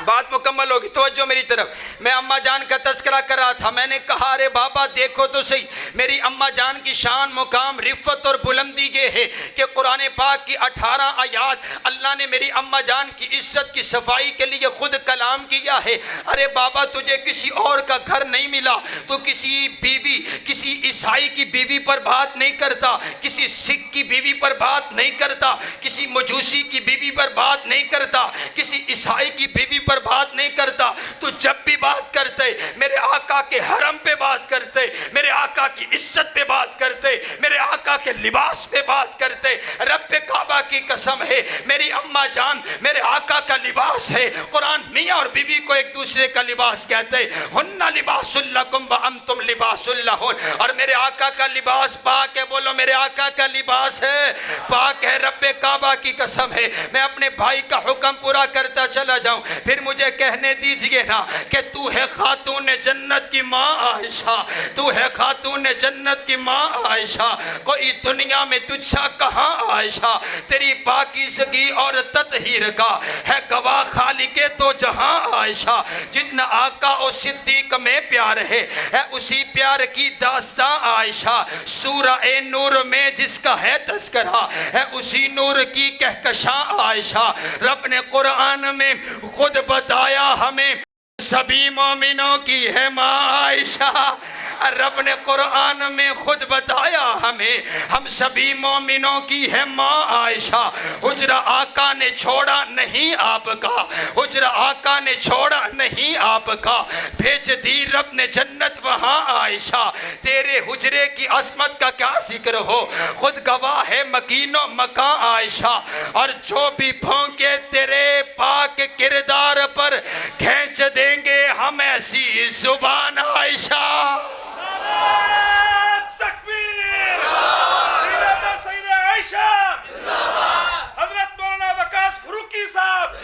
بات مکمل ہوگی، توجہ میری طرف۔ میں اماں جان کا تذکرہ کر رہا تھا، میں نے کہا ارے بابا دیکھو تو صحیح، میری اماں جان کی شان مقام رفت اور بلندی یہ ہے کہ قرآن پاک کی 18 آیات اللہ نے میری اماں جان کی عزت کی صفائی کے لیے خود کلام کیا ہے۔ ارے بابا تجھے کسی اور کا گھر نہیں ملا، تو کسی بیوی، کسی عیسائی کی بیوی پر بات نہیں کرتا، کسی سکھ کی بیوی پر بات نہیں کرتا، کسی مجوسی کی بیوی پر بات نہیں کرتا، کسی عیسائی کی بیوی پر بات نہیں کرتا۔ تو جب بھی بات کرتے میرے آقا کے حرم پہ بات کرتے، میرے آقا کی عزت پہ بات کرتے، میرے آقا کے لباس پہ بات کرتے۔ رب کعبہ کی قسم ہے میری اماں جان میرے آقا کا لباس ہے۔ قرآن میاں اور بیوی کو ایک دوسرے کا لباس کہتے، ہن لباس لکم وانتم لباس لہن، اور میرے آقا کا لباس پاک ہے، بولو میرے آقا کا لباس ہے پاک ہے۔ رب کعبہ کی قسم ہے میں اپنے بھائی کا حکم پورا کرتا چلا جاؤں، پھر مجھے کہنے دیجئے نا کہ تو ہے خاتون جنت کی ماں عائشہ، تو ہے خاتون جنت کی ماں عائشہ، کوئی دنیا میں تجھ سا کہاں عائشہ، تیری پاکیزگی اور تطہیر کا ہے گواہ خالق تو جہاں عائشہ، جتنا آقا و صدیق میں پیار ہے اسی پیار کی داستاں عائشہ، سورہ نور میں جس کا ہے تذکرہ ہے اسی نور کی کہکشاں عائشہ۔ رب نے قرآن میں خود بتایا ہمیں سبھی مومنوں کی ہے ماں عائشہ، رب نے قرآن میں خود بتایا ہمیں ہم سبھی مومنوں کی ہے ماں عائشہ۔ حجرہ آقا نے چھوڑا نہیں آپ کا، حجرہ آقا نے چھوڑا نہیں آپ کا، بھیج دی رب نے جنت وہاں عائشہ۔ تیرے حجرے کی عظمت کا کیا ذکر ہو، خود گواہ ہے مکین و مکان عائشہ، اور جو بھی بھونکے تیرے پاک کردار پر کھینچ دیں گے ہم ایسی زبان عائشہ۔ تکبیر، سیرت سید عائشہ، حضرت مولانا وقاص فروقی صاحب۔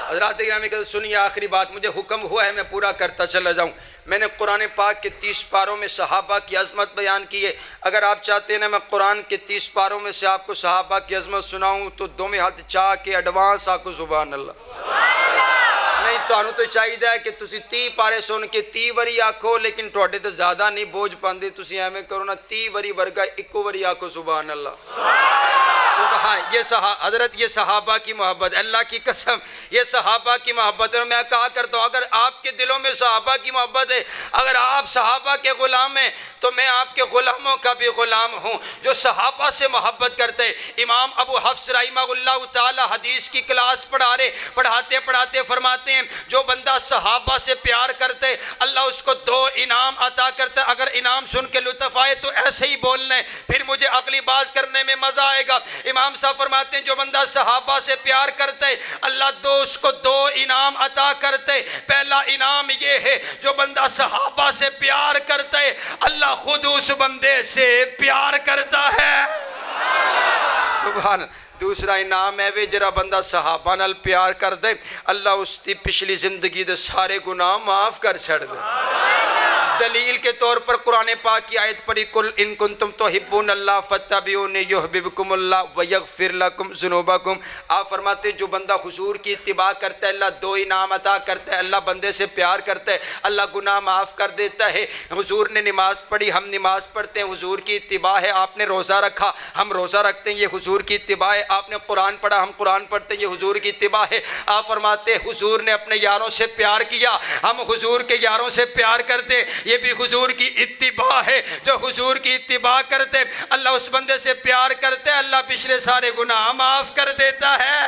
حضرات گرامی کہ سنیے آخری بات، مجھے حکم ہوا ہے میں پورا کرتا چلا جاؤں۔ میں نے قرآن پاک کے 30 پاروں میں صحابہ کی عظمت بیان کی ہے، اگر آپ چاہتے ہیں نا میں قرآن کے 30 پاروں میں سے آپ کو صحابہ کی عظمت سناؤں تو دو میں ہاتھ چاہ کے ایڈوانس آپ کو سبحان اللہ نہیں تو چاہیے کہ تسی 30 پارے سن کے 30 وری آکھو، لیکن توڑے تو زیادہ نہیں بوجھ پاندے، تسی ایمیں کرو نا 30 وری ورگا 1 وری آکھو سبحان اللہ سبحان۔ یہ حضرت یہ صحابہ کی محبت، اللہ کی قسم یہ صحابہ کی محبت ہے۔ اور میں کہا کرتا ہوں اگر آپ کے دلوں میں صحابہ کی محبت ہے، اگر آپ صحابہ کے غلام ہیں تو میں آپ کے غلاموں کا بھی غلام ہوں جو صحابہ سے محبت کرتے۔ امام ابو حفص رحمہ اللہ تعالی حدیث کی کلاس پڑھاتے فرماتے ہیں جو بندہ صحابہ سے پیار کرتے اللہ اس کو 2 انعام عطا کرتا ہے۔ اگر انعام سن کے لطف آئے تو ایسے ہی بولنا ہے، پھر مجھے اگلی بات کرنے میں مزہ آئے گا۔ امام صاحب فرماتے ہیں جو بندہ صحابہ سے پیار کرتا ہے اللہ اس کو 2 انعام عطا کرتے. پہلا انعام یہ ہے جو بندہ صحابہ سے پیار کرتا ہے اللہ خود اس بندے سے پیار کرتا ہے. سبحان. دوسرا انعام ہے وہ جرا بندہ صحابہ نال پیار کر دے اللہ اس کی پچھلی زندگی دے سارے گناہ معاف کر چھڑ دے. دلیل کے طور پر قرآن پاک کی آیت پڑھی کل ان کنتم تحبون اللہ فاتبعونی یحببکم اللہ ویغفر لکم ذنوبکم. آپ فرماتے ہیں جو بندہ حضور کی اتباع کرتا ہے اللہ 2 انعام عطا کرتا ہے. اللہ بندے سے پیار کرتا ہے اللہ گناہ معاف کر دیتا ہے. حضور نے نماز پڑھی ہم نماز پڑھتے ہیں حضور کی اتباع ہے. آپ نے روزہ رکھا ہم روزہ رکھتے ہیں یہ حضور کی اتباع ہے. آپ نے قرآن پڑھا ہم قرآن پڑھتے ہیں یہ حضور کی اتباع ہے. آپ فرماتے ہیں حضور نے اپنے یاروں سے پیار کیا ہم حضور کے یاروں سے پیار کرتے یہ بھی حضور کی اتباع ہے. جو حضور کی اتباع کرتے اللہ اس بندے سے پیار کرتے اللہ پچھلے سارے گناہ معاف کر دیتا ہے.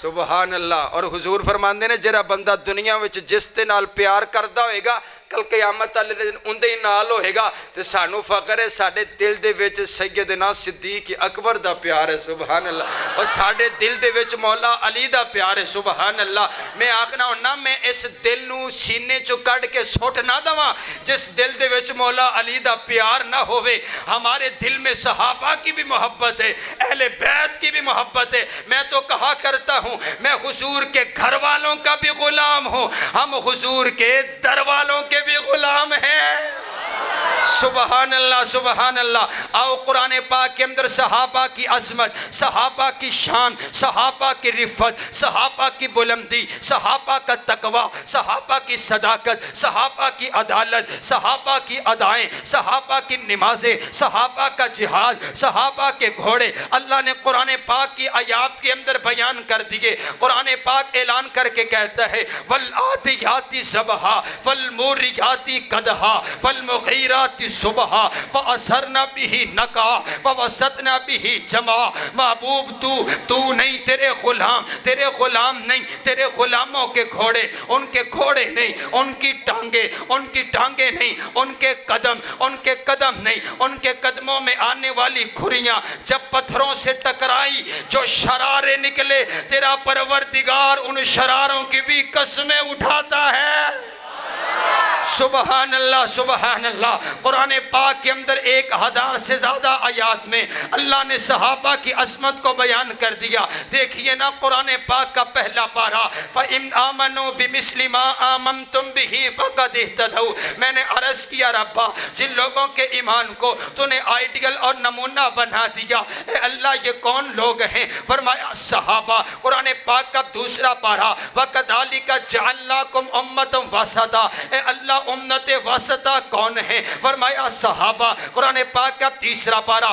سبحان اللہ. اور حضور فرماندے نے جڑا بندہ دنیا وچ جس دے نال پیار کردا ہوئے گا کل قیامت والے دن اندے ہی نال ہوئے گا تے سانو فخر ہے ساڈے دل دے وچ سیدنا صدیق اکبر دا پیار ہے. سبحان اللہ. اور ساڈے دل دے وچ مولا علی دا پیار ہے. سبحان اللہ. میں آکھنا ہونا میں اس دل نو سینے چو کڈ کے سٹ نہ دواں جس دل دے وچ مولا علی دا پیار نہ ہوئے. ہمارے دل میں صحابہ کی بھی محبت ہے اہل بیت کی بھی محبت ہے. میں تو کہا کرتا ہوں میں حضور کے گھر والوں کا بھی غلام ہوں ہم حضور کے در والوں کے بھی غلام ہیں. سبحان اللہ سبحان اللہ. آؤ قرآن پاک کے اندر صحابہ کی عظمت صحابہ کی شان صحابہ کی رفت صحابہ کی بلندی صحابہ کا تقوی صحابہ کی صداقت صحابہ کی عدالت صحابہ کی ادائیں صحابہ کی نمازیں صحابہ کا جہاد صحابہ کے گھوڑے اللہ نے قرآن پاک کی آیات کے اندر بیان کر دیے. قرآن پاک اعلان کر کے کہتا ہے والعادیات ضبحا فالموریات قدحا فالمغیرات صبحا فأثرن به نقعا فوسطن به جمعا. محبوب تو نہیں تیرے غلام نہیں تیرے غلاموں کے گھوڑے ان کے گھوڑے نہیں ان کی ٹانگیں نہیں ان کے قدم نہیں ان کے قدموں میں آنے والی کھریاں جب پتھروں سے ٹکرائی جو شرارے نکلے تیرا پروردگار ان شراروں کی بھی قسمیں اٹھاتا ہے. سبحان اللہ سبحان اللہ. قرآن پاک کے اندر 1000 سے زیادہ آیات میں اللہ نے صحابہ کی عظمت کو بیان کر دیا. دیکھیے نا قرآن پاک کا پہلا پارہ فَإِنْ آمَنُوا بِمِثْلِ مَا آمَنْتُمْ بِهِ فَقَدْ اهْتَدَوْا. میں نے عرض کیا ربا جن لوگوں کے ایمان کو تو نے آئیڈیل اور نمونہ بنا دیا اے اللہ یہ کون لوگ ہیں؟ فرمایا صحابہ. قرآن پاک کا دوسرا پارہ وَكَذَلِكَ جَعَلْنَاكُمْ أُمَّةً وَسَطًا. اے اللہ امت وسطہ کون ہے؟ فرمایا صحابہ. قرآن پاک کا تیسرا پارہ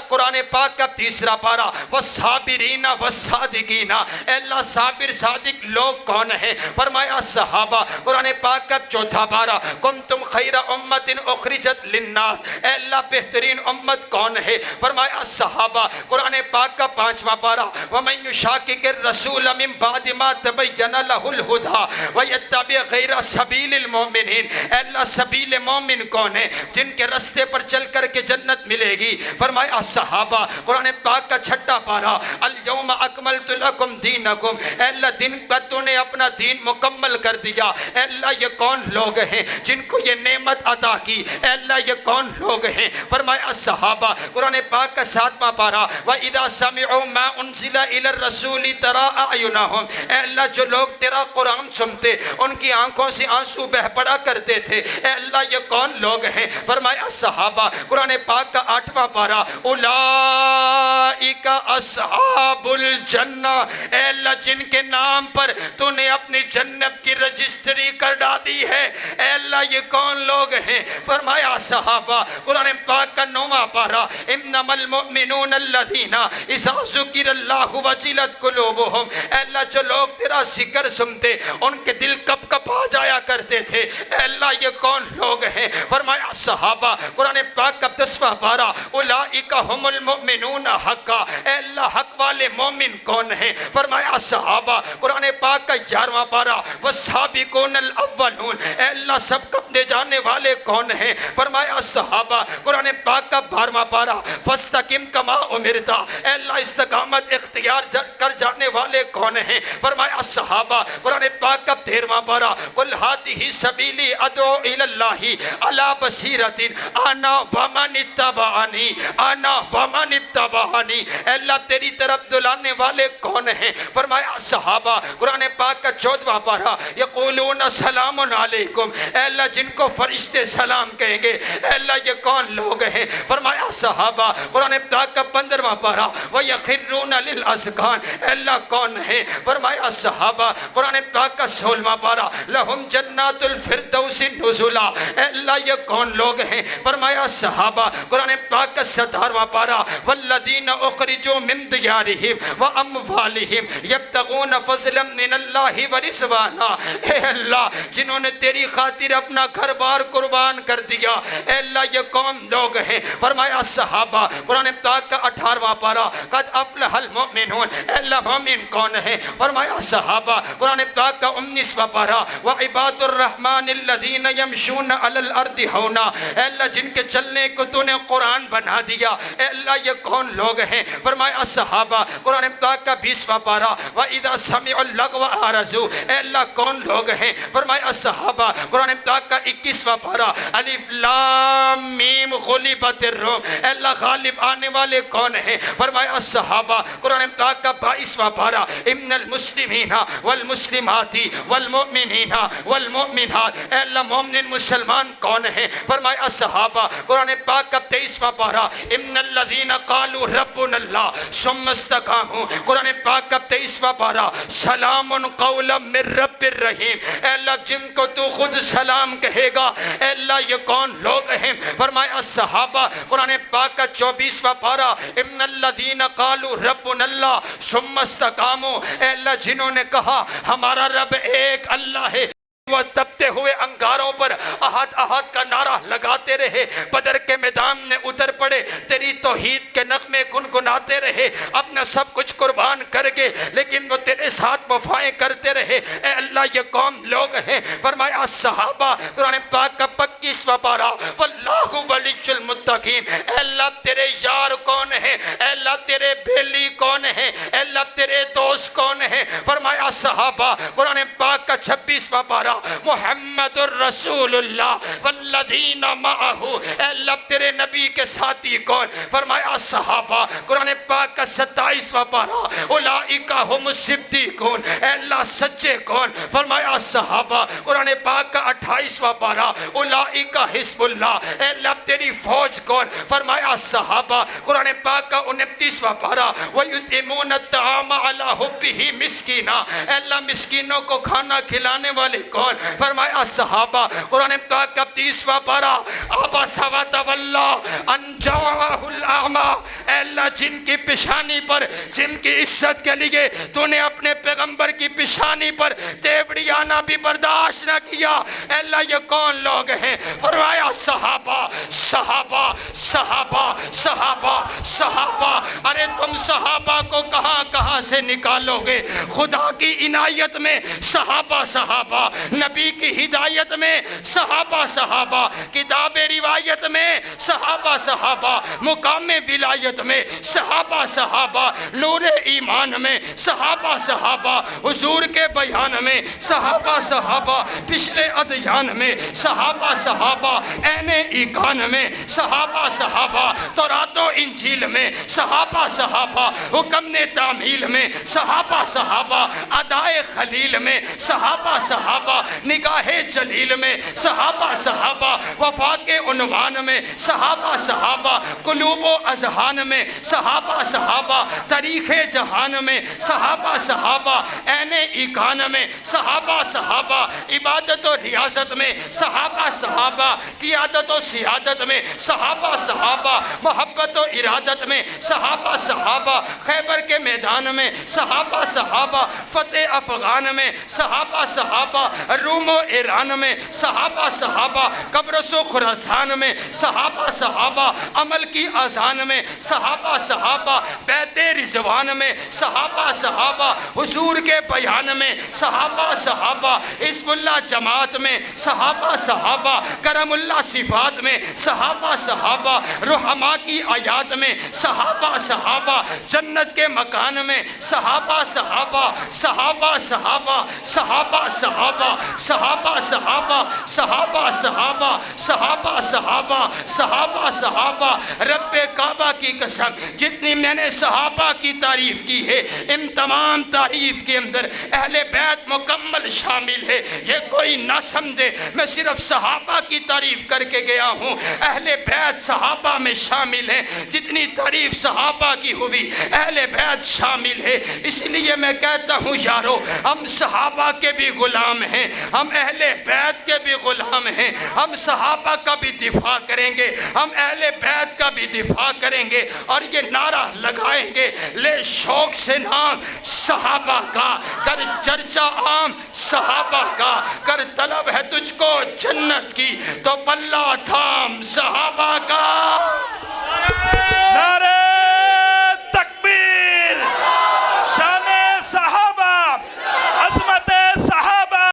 قرآن پاک کا تیسرا پارہ والصابرین والصادقین. اے اللہ صابر صادق لوگ کون ہیں؟ فرمایا صحابہ. قرآن پاک کا چوتھا پارہ کنتم خیر امت اخرجت للناس. اے اللہ بہترین امت کون ہے؟ فرمایا صحابہ. قرآن پاک کا پانچواں پارہ ومن یشاقق الرسول من بعد ما تبین له الهدى ویتبع غیر سبیل المؤمنین. اے اللہ سبیل مومن کون ہے جن کے رستے پر چل کر کے جنت ملے گی؟ فرمایا صحابہ. قرآن پاک کا چھٹا پارہ الیوم اکملت لکم دینکم. اے اللہ دن پر تو نے اپنا دین مکمل کر دیا. اے اللہ یہ کون لوگ ہیں جن کو یہ نعمت عطا کی؟ اے اللہ یہ کون لوگ ہیں؟ فرمایا صحابہ. قرآن پاک کا ساتواں پارہ وَإِذَا سَمِعُوا مَا أُنزِلَ إِلَى الرَّسُولِ تَرَىٰ أَعْيُنَهُمْ. اے اللہ جو لوگ تیرا قرآن سنتے ان کی آنکھوں سے آنسو بہ پڑا کرتے تھے. اے اللہ یہ کون لوگ ہیں؟ فرمایا صحابہ. قرآن پاک کا 8واں پارہ اولئک اصحاب الجنہ. اے اللہ جن کے نام پر تو نے اپنی جنت کی رجسٹری کر ڈالی ہے اے اللہ یہ کون لوگ ہیں؟ فرمایا صحابہ. قرآن پاک کا 9واں پارہ انما المؤمنون الذین اذا ذکر اللہ وجلت قلوبہم. اے اللہ جو لوگ تیرا ذکر سنتے ان کے دل کپ کپ آ جایا کرتے تھے. اے اللہ یہ کون لوگ ہیں؟ فرمایا صحابہ. قرآن پاک کا 10واں پارہ اولئک هم المؤمنون حقا. اے اللہ حق والے مومن کون ہیں؟ فرمایا صحابہ. قرآن پاک کا 11واں پارہ والسابقون الاولون. اے اللہ سب کب دے جانے والے کون ہیں؟ فرمایا صحابہ. قرآن پاک کا 12واں پارہ فاستقم کما امرت. اے اللہ استقامت اختیار کر جانے والے کون ہیں؟ فرمایا صحابہ. قرآن پاک کا 13واں پارہ قل ھذہ سبیلی ادعو الی اللہ علی بصیرۃ انا ومن اتبعنی انا ومن اتبعنی. اے اللہ تیری طرف دلانے والے کون ہیں؟ فرمایا صحابہ. قرآن پاک کا 14واں پارہ یقولون سلام علیکم. اے اللہ جن کو فرشتے سلام کہیں گے اے اللہ یہ کون لوگ ہیں؟ فرمایا صحابہ. قرآن پاک کا 15واں پارہ وَيَخِرُّونَ لِلْأَذْقَانِ. اے اللہ کون ہیں؟ فرمایا صحابہ. قرآن پاک کا 16واں پارہ لَهُمْ جَنَّاتُ الْفِرْدَوْسِ نُزُلًا. اے اللہ یہ کون لوگ ہیں؟ فرمایا صحابہ. قرآن پاک کا 17واں پارہ وَالَّذِينَ أُخْرِجُوا مِنْ دِيَارِهِمْ وَأَمْوَالِهِمْ يَبْتَغُونَ فَضْلًا مِنَ اللَّهِ وَرِضْوَانًا. اے اللہ جنہوں نے تیری خاطر اپنا گھر بار قربان کر دیا اے اللہ یہ کون لوگ ہیں؟ فرمایا صحابہ. قرآن پاک کا 18واں پارہ قد افلح المؤمنون. اے اللہ مومن کون ہیں؟ فرمایا صحابہ. قرآن پاک کا 19واں پارہ وعباد الرحمن الذین یمشون علی الارض ہونا. اے اللہ جن کے چلنے کو تو نے قرآن بنا دیا اے اللہ یہ کون لوگ ہیں؟ فرمایا صحابہ. قرآن پاک کا 20واں پارہ وَإِذَا سَمِعُوا اللَّغْوَ أَعْرَضُوا. اے اللہ کون لوگ ہیں؟ فرمایا صحابہ. قرآن پاک کا 21واں پارہ الف لام میم غلبت الروم. اے اللہ غالب آنے والے کون ہیں؟ فرمایا صحابہ. قرآن پاک کا 22واں پارہ ان المسلمین والمسلمات والمؤمنین والمؤمنات. اے اللہ مومن مسلمان کون ہیں؟ فرمایا صحابہ. قرآن پاک کا 23واں پارہ ان الذین قالوا ربنا اللہ ثم استقاموا. قرآن پاک کا 23واں پارہ سلام قولا من رب الرحیم. اے اللہ جن کو تو خود سلام کہے گا اے اللہ یہ کون لوگ ہیں؟ فرمایا صحابہ. قرآن پاک کا 24واں پارہ ان الذین قالوا ربنا اللہ ثم استقاموا. اے اللہ جنہوں نے کہا ہمارا رب ایک اللہ ہے وہ تپتے ہوئے انگاروں پر احد احد کا نعرہ لگاتے رہے. بدر کے میدان میں اتر پڑے تیری توحید کے نغمے گنگناتے رہے اپنا سب کچھ قربان کر گئے لیکن وہ تیرے ساتھ وفائیں کرتے رہے. اے اللہ یہ کون لوگ ہیں؟ فرمایا صحابہ. قرآن پاک کا 25واں پارہ واللہ ولی المتقین. اے اللہ تیرے یار کون ہیں؟ اے اللہ تیرے بیلی کون ہیں؟ اے اللہ تیرے دوست کون ہیں؟ فرمایا صحابہ. قرآن پاک کا 26واں پارہ محمد الرسول اللہ والذین معہ. اے اللہ تیرے نبی کے ساتھی کون؟ فرمایا صحابہ. قرآن پاک کا 27واں پارہ اولئک هم الصدیقون. اے اللہ سچے کون؟ فرمایا صحابہ. قرآن پاک کا 28واں پارہ اولئک حزب اللہ. اے اللہ تیری فوج کون؟ فرمایا صحابہ. قرآن پاک کا 29واں پارہ وَيُطْعِمُونَ الطَّعَامَ عَلَىٰ حُبِّهِ مِسْكِينًا. اے اللہ مسکینوں کو کھانا کھلانے والے کون؟ فرمایا صحابہ. قرآن پاک کا 30واں پارہ عَبَسَ وَتَوَلَّىٰ أَن جَاءَهُ الْأَعْمَىٰ. اے اللہ جن کی پیشانی پر جن کی عزت کے لیے تو نے اپنے پیغمبر کی پیشانی پر تیوڑیانہ بھی برداشت نہ کیا اے اللہ یہ کون لوگ ہیں؟ فرمایا صحابہ صحابہ صحابہ صحابہ صحابہ. ارے تم صحابہ کو کہاں کہاں سے نکالو گے؟ خدا کی عنایت میں صحابہ صحابہ, نبی کی ہدایت میں صحابہ صحابہ, کتاب روایت میں صحابہ صحابہ, مقام ولایت میں صحابہ صحابہ, نور ایمان میں صحابہ صحابہ, حضور کے بیان میں صحابہ صحابہ, پچھلے ادیان میں صحابہ صحابہ, عین ایقان میں صحابہ صحابہ, تورات و انجیل میں صحابہ صحابہ, حکم تعمیل میں صحابہ صحابہ, ادائے خلیل میں صحابہ صحابہ, نگاہ جلیل میں صحابہ صحابہ, وفاق عنوان میں صحابہ صحابہ, قلوب و اذہان میں صحابہ صحابہ, تاریخ جہان میں صحابہ صحابہ, عین ایقان میں صحابہ صحابہ, عبادت و ریاضت میں صحابہ صحابہ, قیادت و سیادت عبادت میں صحابہ صحابہ، محبت و ارادت میں صحابہ صحابہ، خیبر کے میدان میں صحابہ صحابہ، فتح افغان میں صحابہ صحابہ، روم و ایران میں صحابہ صحابہ، قبرص و خراسان میں صحابہ صحابہ، عمل کی اذان میں صحابہ صحابہ، بیت رضوان میں صحابہ صحابہ، حضور کے بیان میں صحابہ صحابہ، حزب اللہ جماعت میں صحابہ صحابہ، کرم اللہ صفات میں صحابہ صحابہ، رحماء کی آیات میں صحابہ صحابہ، جنت کے مکان میں صحابہ صحابہ، صحابہ صحابہ، صحابہ صحابہ، صحابہ صحابہ، صحابہ صحابہ، صحابہ صحابہ، صحابہ صحابہ۔ رب کعبہ کی قسم جتنی میں نے صحابہ کی تعریف کی ہے، ان تمام تعریف کے اندر اہل بیت مکمل شامل ہے۔ یہ کوئی نہ سمجھے میں صرف صحابہ کی تعریف کر کے گیا ہوں، اہل بیت صحابہ میں شامل ہیں، جتنی تعریف صحابہ کی ہوئی اہل بیت شامل ہے۔ اس لیے میں کہتا ہوں یارو، ہم صحابہ کے بھی غلام ہیں، ہم اہل بیت کے بھی غلام ہیں، ہم صحابہ کا بھی دفاع کریں گے، ہم اہل بیت کا بھی دفاع کریں گے، اور یہ نعرہ لگائیں گے، لے شوق سے نام صحابہ کا، کر چرچا عام صحابہ کا، کر طلب ہے تجھ کو جنت کی تو پلہ تھام صحابہ